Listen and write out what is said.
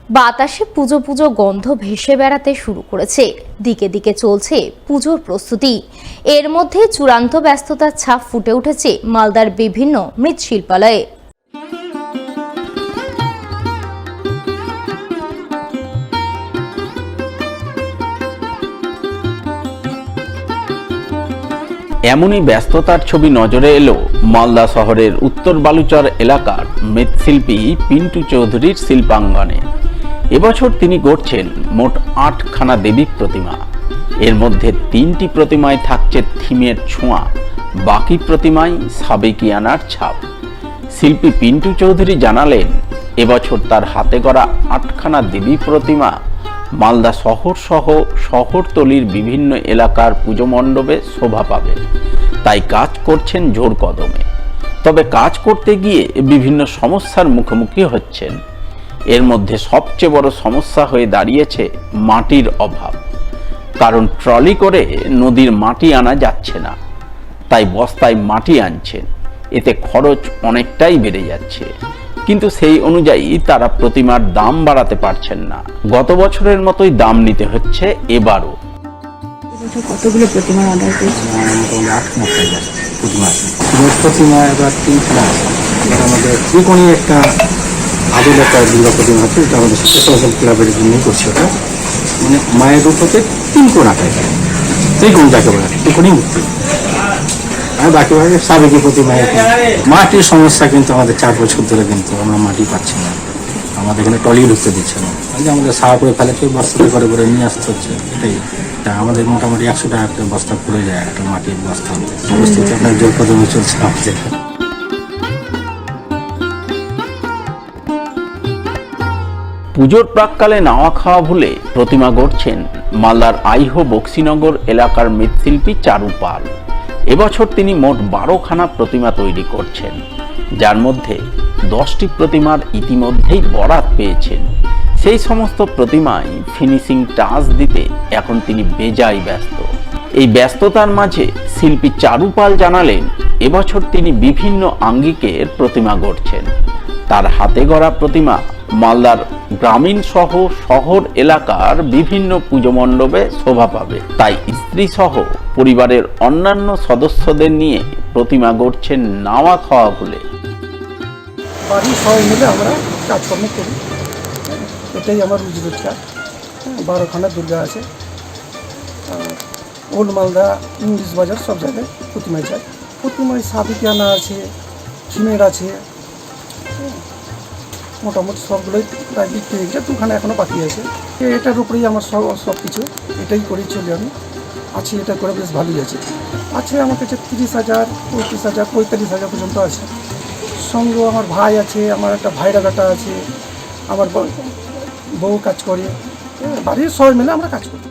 বাতাসে পুজো পুজো গন্ধ ভেসে বেড়াতে শুরু করেছে। দিকে দিকে চলছে পুজোর প্রস্তুতি। এর মধ্যে চূড়ান্ত ব্যস্ততার ছাপ ফুটে উঠেছে মালদার বিভিন্ন মৃৎশিল্পালয়ে। এমনই ব্যস্ততার ছবি নজরে এলো মালদা শহরের উত্তর বালুচর এলাকার মৃৎশিল্পী পিন্টু চৌধুরীর শিল্পাঙ্গনে। এবছর তিনি গড়ছেন মোট 8খানা দেবী প্রতিমা। এর মধ্যে 3টি প্রতিমায় থাকছে থিমের ছোঁয়া, বাকি প্রতিমায় সাবেকিয়ানার ছাপ। শিল্পী পিন্টু চৌধুরী জানালেন, এবছর তার হাতে গড়া 8খানা দেবী প্রতিমা মালদা শহর সহ শহরতলির বিভিন্ন এলাকার পুজো মণ্ডপে শোভা পাবে। তাই কাজ করছেন জোর কদমে। তবে কাজ করতে গিয়ে বিভিন্ন সমস্যার মুখোমুখি হচ্ছেন। এর মধ্যে সবচেয়ে বড় সমস্যা হয়ে দাঁড়িয়েছে মাটির অভাব। কারণ ট্রলি করে নদীর মাটি আনা যাচ্ছে না, তাই বস্তায় মাটি আনছেন। এতে খরচ অনেকটাই বেড়ে যাচ্ছে, কিন্তু সেই অনুযায়ী তারা প্রতিমার দাম বাড়াতে পারছেন না। গত বছরের মতোই দাম নিতে হচ্ছে এবারও। কতগুলো প্রতিমা অর্ডার পেয়েছি? মোটামুটি 8খানা প্রাইজ আছে প্রতিমা আছে। প্রতিমা এবার 3খানা আছে। এবার আমাদের ত্রিকোণী একটা আদুল একটা দুর্গা প্রতিমা আছে, এটা আমাদের সোশ্যাল ক্লাবের জন্যই করছি। ওটা মানে মায়ের রূপ হতে 3 কোণ আঁকা যায়, ত্রিকোণ যাকে বলে ত্রিকোণী মূর্তি। আর বাকিভাবে সাবেকি প্রতিমা। মাটির সমস্যা কিন্তু আমাদের 4 বছর ধরে কিন্তু আমরা মাটি পাচ্ছি না। আমাদের এখানে টলি ঢুকতে দিচ্ছে না, আমাদের সারা করে ফেলে কেউ বস্তাতে করে করে নিয়ে আসতে হচ্ছে। এটাই আমাদের মোটামুটি 100 টাকা একটা বস্তা পড়ে যায়, একটা মাটির বস্তা অবস্থিত। আপনার জোর কদমে চলছে আমাদের। পুজোর প্রাককালে নাওয়া খাওয়া ভুলে প্রতিমা গড়ছেন মালদার আইহো বক্সিনগর এলাকার মৃৎশিল্পী চারু পাল। এবছর তিনি মোট 12খানা প্রতিমা তৈরি করছেন, যার মধ্যে 10টি প্রতিমার ইতিমধ্যেই বরাত পেয়েছেন। সেই সমস্ত প্রতিমায় ফিনিশিং টাচ দিতে এখন তিনি বেজায় ব্যস্ত। এই ব্যস্ততার মাঝে শিল্পী চারু পাল জানালেন, এবছর তিনি বিভিন্ন আঙ্গিকের প্রতিমা গড়ছেন। তার হাতে গড়া প্রতিমা মালদার গ্রামীণ সহ শহর এলাকার বিভিন্ন পুজো মণ্ডপে শোভা পাবে। তাই স্ত্রী সহ পরিবারের অন্যান্য সদস্যদের নিয়ে প্রতিমা গড়ছেন নাওয়া খাওয়া ভুলে। বাড়ির সবাই মিলে আমরা কাজকর্ম করি, এটাই আমার রুজি রোজগার। 12খানা দুর্গা আছে। ওল্ড মালদা, ইংলিশ বাজার সব জায়গায় প্রতিমায় যায়। প্রতিমায় সাবেকিয়ানা আছে, থিমের আছে। মোটামুটি সবগুলোই প্রায় বিক্রি হয়ে গেছে, 2খানা এখনও বাকি আছে। এটার উপরেই আমার সব কিছু, এটাই করেই চলি আমি আছি। এটা করে বেশ ভালোই আছে। আমার কাছে 30,000, 35,000, 45,000 পর্যন্ত আছে। সঙ্গে আমার ভাই আছে, আমার একটা ভাইরা বেটা আছে, আমার বউ কাজ করে। বাড়ির সবাই মিলে আমরা কাজ করি।